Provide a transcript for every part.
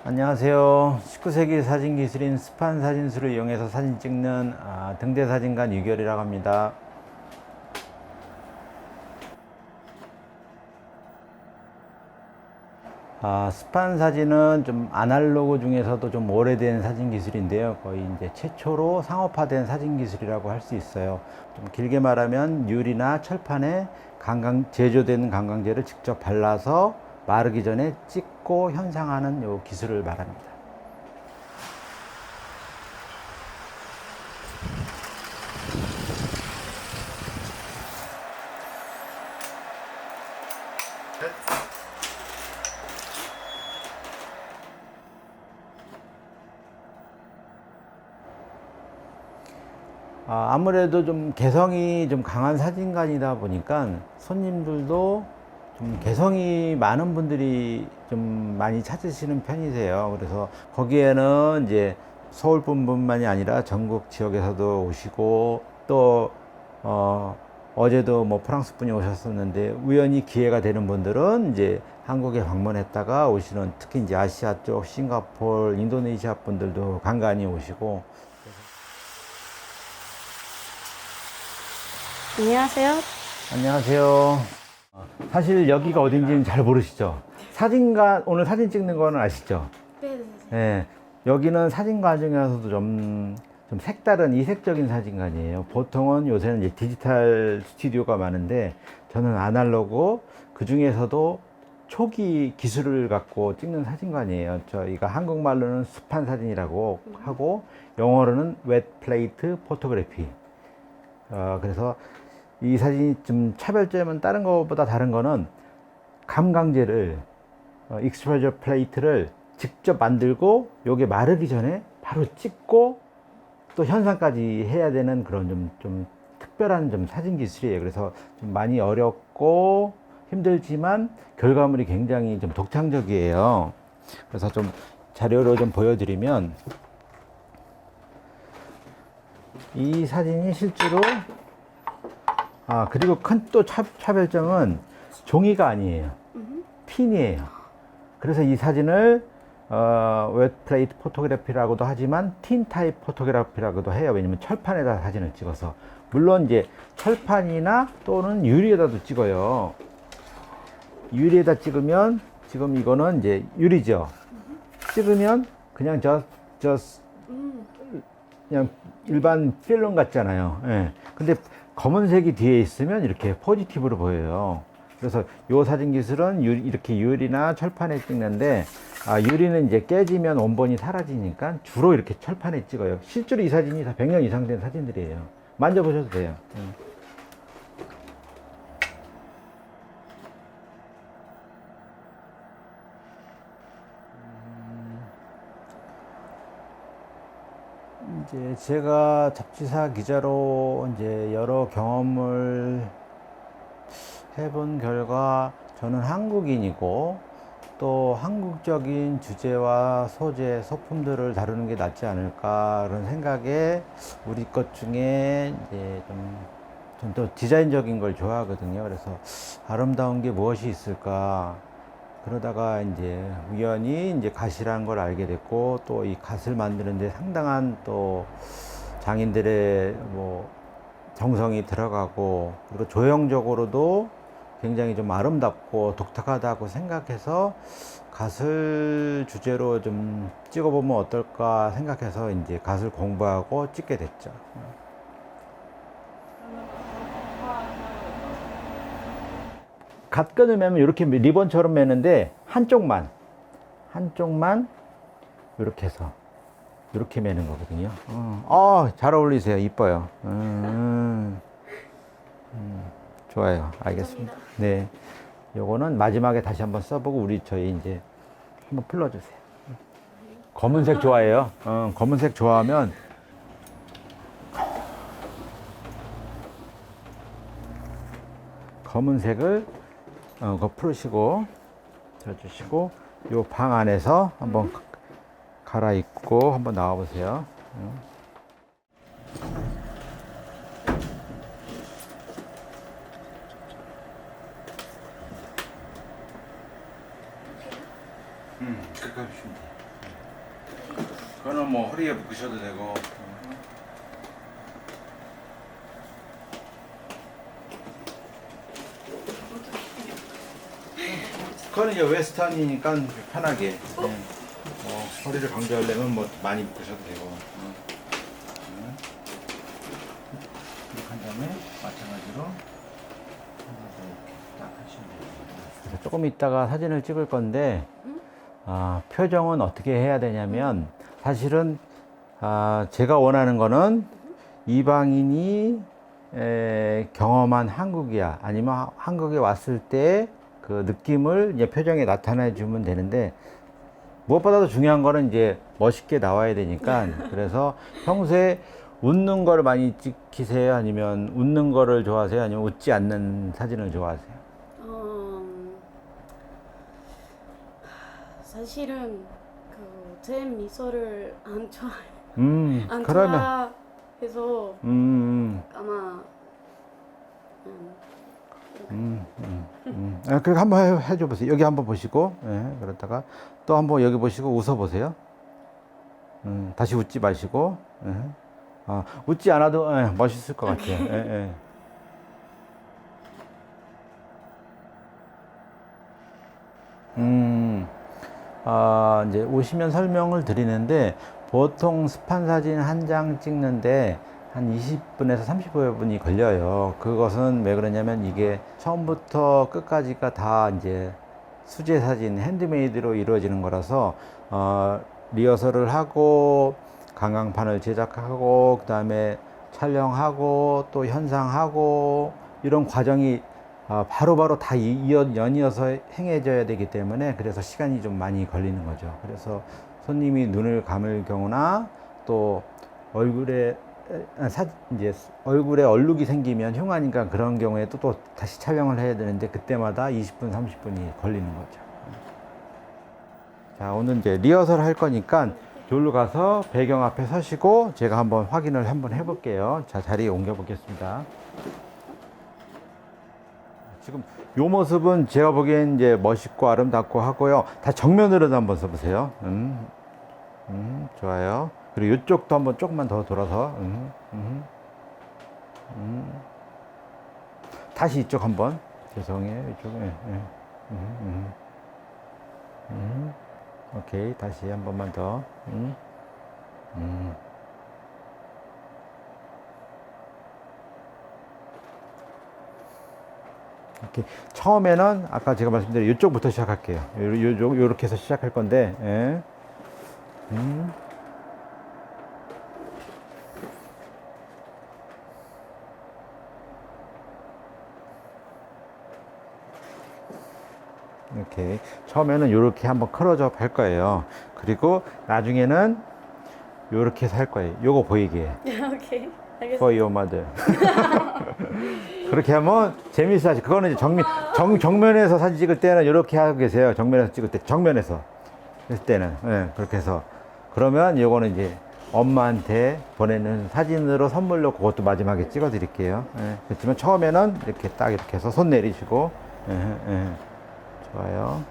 안녕하세요. 19세기 사진기술인 스판 사진술을 이용해서 사진 찍는 등대사진관 유결이라고 합니다. 스판 사진은 좀 아날로그 중에서도 좀 오래된 사진 기술인데요. 거의 이제 최초로 상업화된 사진 기술이라고 할 수 있어요. 좀 길게 말하면 유리나 철판에 제조된 강강제를 직접 발라서 마르기 전에 찍고 현상하는 요 기술을 말합니다. 아무래도 좀 개성이 좀 강한 사진관이다 보니까 손님들도 좀 개성이 많은 분들이 좀 많이 찾으시는 편이세요. 그래서 거기에는 이제 서울뿐만이 아니라 전국 지역에서도 오시고 또 어제도 뭐 프랑스 분이 오셨었는데 우연히 기회가 되는 분들은 이제 한국에 방문했다가 오시는, 특히 이제 아시아 쪽 싱가포르, 인도네시아 분들도 간간히 오시고. 안녕하세요. 안녕하세요. 사실 여기가 어딘지는 잘 모르시죠? 사진관, 오늘 사진 찍는 거는 아시죠? 네. 네. 여기는 사진관 중에서도 좀 색다른 이색적인 사진관이에요. 보통은 요새는 이제 디지털 스튜디오가 많은데 저는 아날로그, 그 중에서도 초기 기술을 갖고 찍는 사진관이에요. 저희가 한국말로는 수판 사진이라고 하고 영어로는 웹 플레이트 포토그래피. 그래서 이 사진이 좀 차별점은 다른 것보다 다른 거는 감강제를 익스포저 플레이트를 직접 만들고 요게 마르기 전에 바로 찍고 또 현상까지 해야 되는 그런 좀 특별한 좀 사진 기술이에요. 그래서 좀 많이 어렵고 힘들지만 결과물이 굉장히 좀 독창적이에요. 그래서 좀 자료로 좀 보여드리면 이 사진이 실제로 그리고 큰 또 차별점은 종이가 아니에요. 핀이에요. 그래서 이 사진을 웹 플레이트 포토그래피라고도 하지만 틴 타입 포토그래피라고도 해요. 왜냐면 철판에다 사진을 찍어서. 물론 이제 철판이나 또는 유리에다도 찍어요. 유리에다 찍으면 지금 이거는 이제 유리죠. 찍으면 그냥 그냥 일반 필름 같잖아요. 예. 근데 검은색이 뒤에 있으면 이렇게 포지티브로 보여요. 그래서 이 사진 기술은 이렇게 유리나 철판에 찍는데, 유리는 이제 깨지면 원본이 사라지니까 주로 이렇게 철판에 찍어요. 실제로 이 사진이 다 100년 이상 된 사진들이에요. 만져보셔도 돼요. 이제 제가 잡지사 기자로 이제 여러 경험을 해본 결과 저는 한국인이고 또 한국적인 주제와 소재, 소품들을 다루는 게 낫지 않을까 그런 생각에 우리 것 중에 이제 전 또 디자인적인 걸 좋아하거든요. 그래서 아름다운 게 무엇이 있을까 그러다가 이제 우연히 이제 갓이라는 걸 알게 됐고 또 이 갓을 만드는데 상당한 또 장인들의 뭐 정성이 들어가고 그리고 조형적으로도 굉장히 좀 아름답고 독특하다고 생각해서 갓을 주제로 좀 찍어보면 어떨까 생각해서 이제 갓을 공부하고 찍게 됐죠. 갓끈을 매면 이렇게 리본처럼 매는데 한쪽만 이렇게 해서 이렇게 매는 거거든요. 잘 어울리세요. 이뻐요. 좋아요. 알겠습니다. 네. 요거는 마지막에 다시 한번 써보고 저희 이제 한번 풀러주세요. 검은색 좋아해요. 검은색 좋아하면 검은색을 그거 풀으시고 져주시고 요 방 안에서 한번 갈아입고 한번 나와 보세요. 그렇게 해주시면 돼요. 그거는 뭐 허리에 묶으셔도 되고. 그거는 이제 웨스턴이니까 편하게. 허리를 강조하려면 뭐 많이 묶으셔도 되고. 이렇게 한 다음에 마찬가지로 딱 하시면 돼요. 조금 이따가 사진을 찍을 건데 표정은 어떻게 해야 되냐면 사실은 제가 원하는 거는 이방인이 경험한 한국이야 아니면 한국에 왔을 때 그 느낌을 이제 표정에 나타내 주면 되는데 무엇보다도 중요한 거는 이제 멋있게 나와야 되니까 그래서 평소에 웃는 거를 많이 찍히세요? 아니면 웃는 거를 좋아하세요? 아니면 웃지 않는 사진을 좋아하세요? 사실은 제 미소를 안 좋아해요. 안 그러면 좋아해서 아마 그렇게 한번 해줘 보세요. 여기 한번 보시고, 그러다가 또 한번 여기 보시고 웃어 보세요. 다시 웃지 마시고, 웃지 않아도 멋있을 것 같아요. 이제 오시면 설명을 드리는데 보통 스판 사진 한 장 찍는데 한 20분에서 30분이 걸려요. 그것은 왜 그러냐면 이게 처음부터 끝까지가 다 이제 수제 사진, 핸드메이드로 이루어지는 거라서 리허설을 하고 강강판을 제작하고 그 다음에 촬영하고 또 현상하고 이런 과정이 바로바로 다 연이어서 행해져야 되기 때문에 그래서 시간이 좀 많이 걸리는 거죠. 그래서 손님이 눈을 감을 경우나 또 얼굴에 이제 얼굴에 얼룩이 생기면 흉하니까 그런 경우에 또 다시 촬영을 해야 되는데 그때마다 20분, 30분이 걸리는 거죠. 자, 오늘 이제 리허설 할 거니까 저기로 가서 배경 앞에 서시고 제가 한번 확인을 한번 해볼게요. 자, 자리에 옮겨 보겠습니다. 지금 요 모습은 제가 보기엔 이제 멋있고 아름답고 하고요. 다 정면으로도 한번 써보세요. 좋아요. 그리고 이쪽도 한번 조금만 더 돌아서. 다시 이쪽 한번. 죄송해요. 이쪽에. 오케이. 다시 한 번만 더. 이렇게 처음에는 아까 제가 말씀드린 이쪽부터 시작할게요. 요렇게 해서 시작할 건데. 예. 이렇게 처음에는 이렇게 한번 클로즈업 할 거예요. 그리고 나중에는 이렇게 해서 할 거예요. 요거 보이게. 오케이. For your mother. 그렇게 하면 재밌어 하지. 그거는 이제 정면에서 사진 찍을 때는 이렇게 하고 계세요. 정면에서 찍을 때, 정면에서 했을 때는. 예, 그렇게 해서. 그러면 요거는 이제 엄마한테 보내는 사진으로 선물로 그것도 마지막에 찍어 드릴게요. 예, 그렇지만 처음에는 이렇게 딱 이렇게 해서 손 내리시고. 좋아요.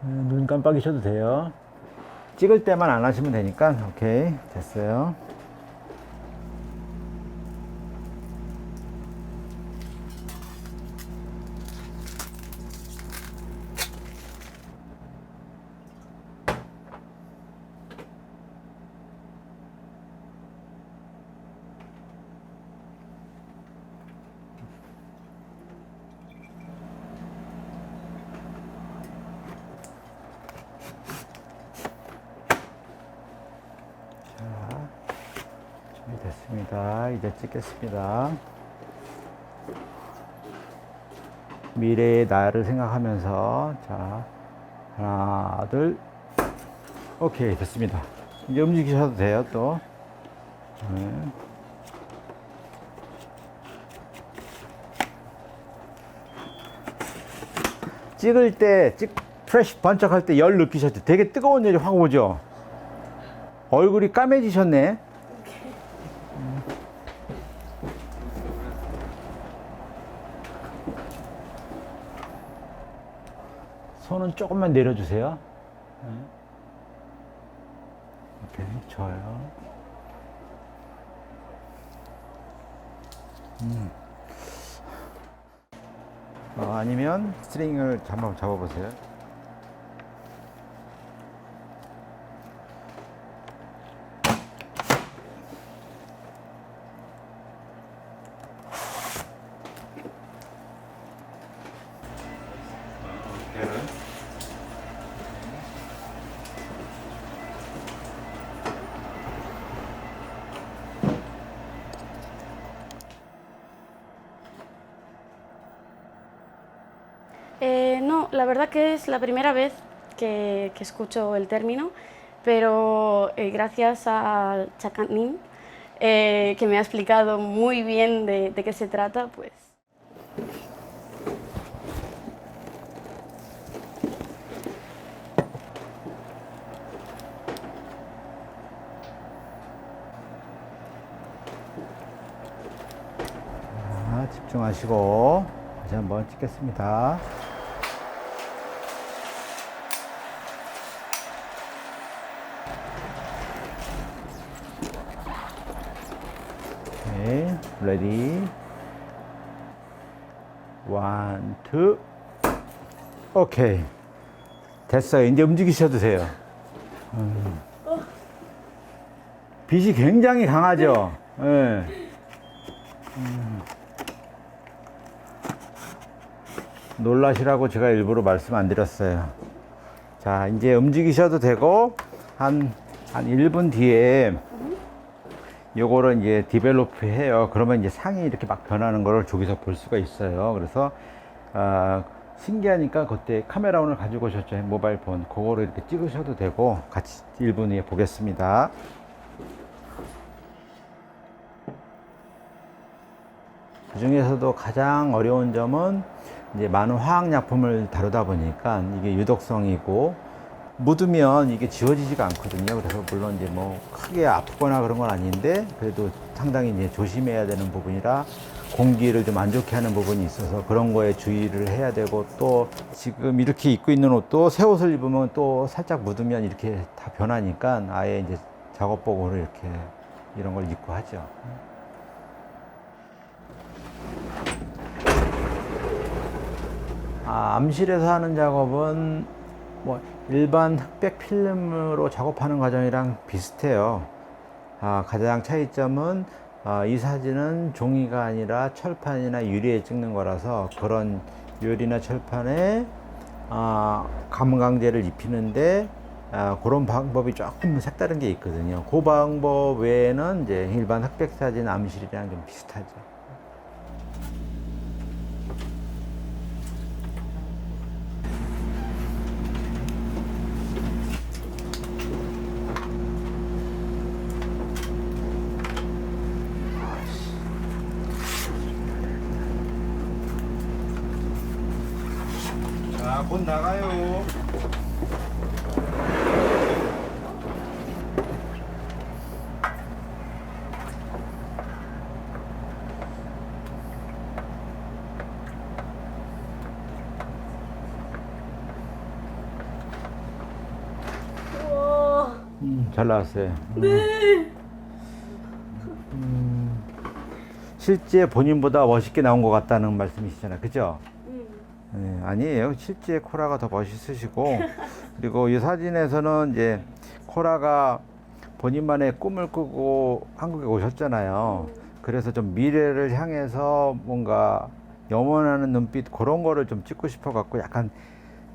눈 깜빡이셔도 돼요. 찍을 때만 안 하시면 되니까. 오케이, 됐어요. 됐습니다. 이제 찍겠습니다. 미래의 나를 생각하면서, 자, 하나, 둘, 오케이, 됐습니다. 이제 움직이셔도 돼요, 또. 네. 찍을 때, 프레쉬 번쩍할 때 열 느끼셨죠? 되게 뜨거운 열이 확 오죠? 얼굴이 까매지셨네. 손은 조금만 내려주세요. 오케이, 좋아요. 아니면 스트링을 한번 잡아보세요. No, la verdad que es la primera vez que escucho el término, pero gracias a Chakanin, que me ha explicado muy bien de qué se trata, pues. 집중하시고 다시 한번 찍겠습니다. 오케이, 레디. 원, 투. 오케이. 됐어요. 이제 움직이셔도 돼요. 빛이 굉장히 강하죠? 네. 놀라시라고 제가 일부러 말씀 안 드렸어요. 자, 이제 움직이셔도 되고, 한 1분 뒤에 요거를 이제 디벨로프 해요. 그러면 이제 상이 이렇게 막 변하는 거를 저기서 볼 수가 있어요. 그래서, 신기하니까 그때 카메라 오늘 가지고 오셨죠. 모바일 폰. 그거를 이렇게 찍으셔도 되고, 같이 1분 후에 보겠습니다. 그 중에서도 가장 어려운 점은 이제 많은 화학약품을 다루다 보니까 이게 유독성이고 묻으면 이게 지워지지가 않거든요. 그래서 물론 이제 뭐 크게 아프거나 그런 건 아닌데 그래도 상당히 이제 조심해야 되는 부분이라 공기를 좀 안 좋게 하는 부분이 있어서 그런 거에 주의를 해야 되고 또 지금 이렇게 입고 있는 옷도 새 옷을 입으면 또 살짝 묻으면 이렇게 다 변하니까 아예 이제 작업복으로 이렇게 이런 걸 입고 하죠. 암실에서 하는 작업은 뭐 일반 흑백 필름으로 작업하는 과정이랑 비슷해요. 가장 차이점은 이 사진은 종이가 아니라 철판이나 유리에 찍는 거라서 그런 유리나 철판에 감광제를 입히는데 그런 방법이 조금 색다른 게 있거든요. 그 방법 외에는 이제 일반 흑백 사진 암실이랑 좀 비슷하죠. 자, 곧 나가요. 우와. 잘 나왔어요. 네. 실제 본인보다 멋있게 나온 것 같다는 말씀이시잖아요. 그죠? 네, 아니에요. 실제 코라가 더 멋있으시고 그리고 이 사진에서는 이제 코라가 본인만의 꿈을 꾸고 한국에 오셨잖아요. 그래서 좀 미래를 향해서 뭔가 염원하는 눈빛 그런 거를 좀 찍고 싶어 갖고 약간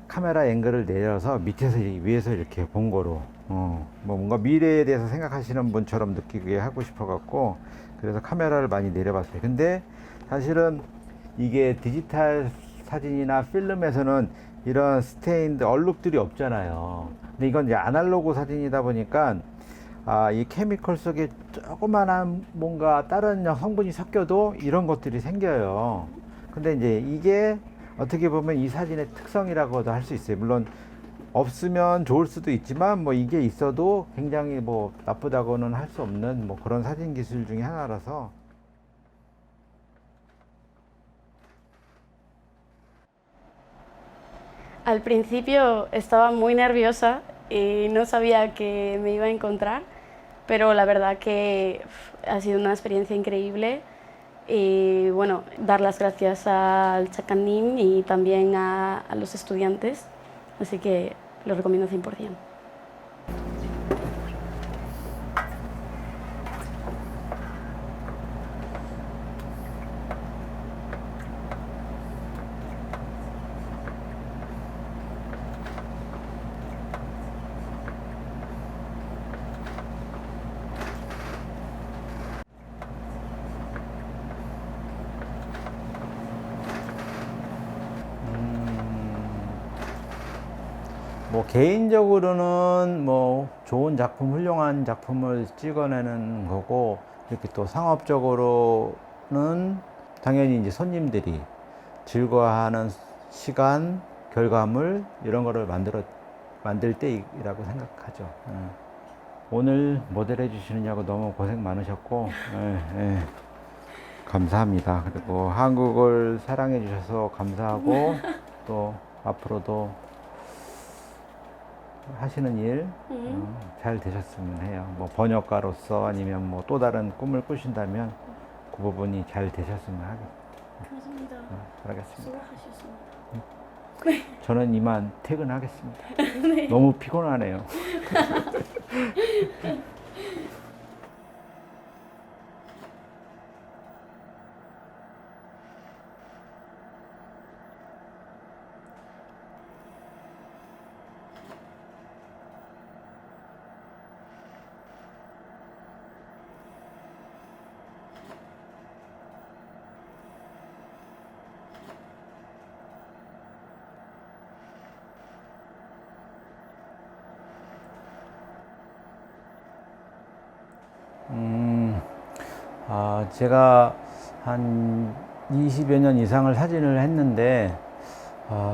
카메라 앵글을 내려서 밑에서 위에서 이렇게 본 거로 뭐 뭔가 미래에 대해서 생각하시는 분처럼 느끼게 하고 싶어 갖고 그래서 카메라를 많이 내려봤어요. 근데 사실은 이게 디지털 사진이나 필름에서는 이런 스테인드 얼룩들이 없잖아요. 근데 이건 이제 아날로그 사진이다 보니까 이 케미컬 속에 조그만한 뭔가 다른 성분이 섞여도 이런 것들이 생겨요. 근데 이제 이게 어떻게 보면 이 사진의 특성이라고도 할 수 있어요. 물론 없으면 좋을 수도 있지만 뭐 이게 있어도 굉장히 뭐 나쁘다고는 할 수 없는 뭐 그런 사진 기술 중에 하나라서. Al principio estaba muy nerviosa y no sabía qué me iba a encontrar, pero la verdad que ha sido una experiencia increíble y bueno, dar las gracias al Chacanim y también a los estudiantes, así que lo recomiendo 100%. 뭐 개인적으로는 뭐 좋은 작품, 훌륭한 작품을 찍어내는 거고, 이렇게 또 상업적으로는 당연히 이제 손님들이 즐거워하는 시간, 결과물 이런 거를 만들 때이라고 생각하죠. 오늘 모델 해주시느냐고 너무 고생 많으셨고, 감사합니다. 그리고 한국을 사랑해 주셔서 감사하고 또 앞으로도 하시는 일 잘 되셨으면 해요. 뭐 번역가로서 아니면 뭐 또 다른 꿈을 꾸신다면 그 부분이 잘 되셨으면 감사합니다. 바라겠습니다. 수고하셨습니다. 저는 이만 퇴근하겠습니다. 너무 피곤하네요. 제가 한 20여 년 이상을 사진을 했는데,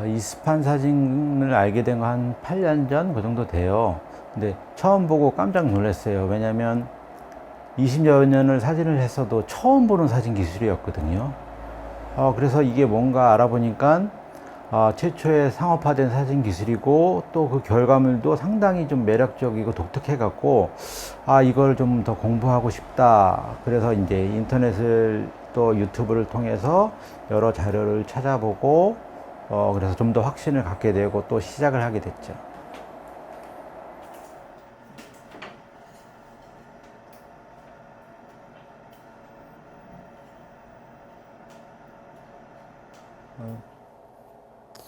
이스판 사진을 알게 된 거 한 8년 전 그 정도 돼요. 근데 처음 보고 깜짝 놀랐어요. 왜냐면 20여 년을 사진을 했어도 처음 보는 사진 기술이었거든요. 그래서 이게 뭔가 알아보니까 최초의 상업화된 사진 기술이고 또 그 결과물도 상당히 좀 매력적이고 독특해 갖고 이걸 좀 더 공부하고 싶다. 그래서 이제 인터넷을 또 유튜브를 통해서 여러 자료를 찾아보고 그래서 좀 더 확신을 갖게 되고 또 시작을 하게 됐죠.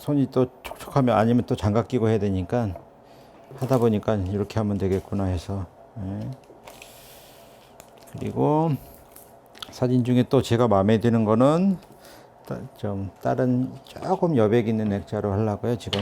손이 또 촉촉하면 아니면 또 장갑 끼고 해야 되니까 하다 보니까 이렇게 하면 되겠구나 해서. 그리고 사진 중에 또 제가 마음에 드는 거는 좀 다른 조금 여백 있는 액자로 하려고요 지금.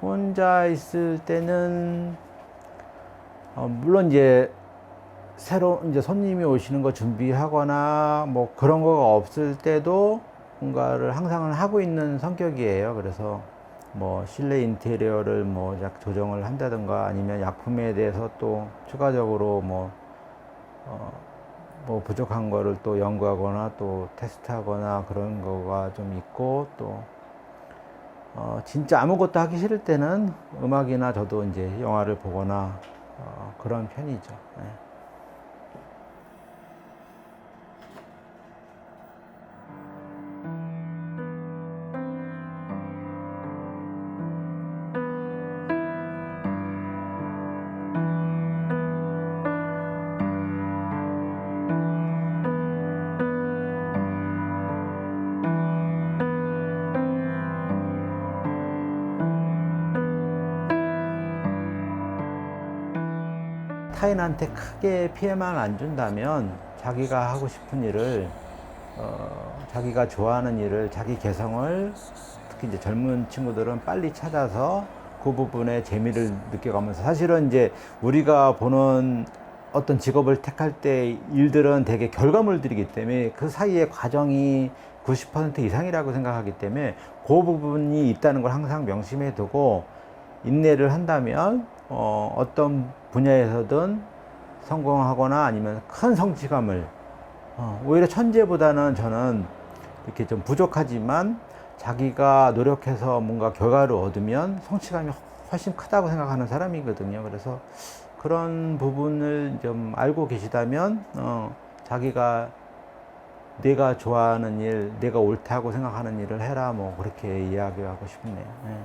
혼자 있을 때는 물론 이제 새로 이제 손님이 오시는 거 준비하거나 뭐 그런 거가 없을 때도 뭔가를 항상 하고 있는 성격이에요. 그래서 뭐 실내 인테리어를 뭐 약 조정을 한다든가 아니면 약품에 대해서 또 추가적으로 뭐 부족한 거를 또 연구하거나 또 테스트하거나 그런 거가 좀 있고 또 진짜 아무것도 하기 싫을 때는 음악이나 저도 이제 영화를 보거나 그런 편이죠. 네. 타인한테 크게 피해만 안 준다면 자기가 하고 싶은 일을 자기가 좋아하는 일을 자기 개성을 특히 이제 젊은 친구들은 빨리 찾아서 그 부분에 재미를 느껴가면서 사실은 이제 우리가 보는 어떤 직업을 택할 때 일들은 되게 결과물들이기 때문에 그 사이의 과정이 90% 이상이라고 생각하기 때문에 그 부분이 있다는 걸 항상 명심해 두고 인내를 한다면 어떤 분야에서든 성공하거나 아니면 큰 성취감을 오히려 천재보다는 저는 이렇게 좀 부족하지만 자기가 노력해서 뭔가 결과를 얻으면 성취감이 훨씬 크다고 생각하는 사람이거든요. 그래서 그런 부분을 좀 알고 계시다면 자기가 내가 좋아하는 일, 내가 옳다고 생각하는 일을 해라 뭐 그렇게 이야기하고 싶네요. 네.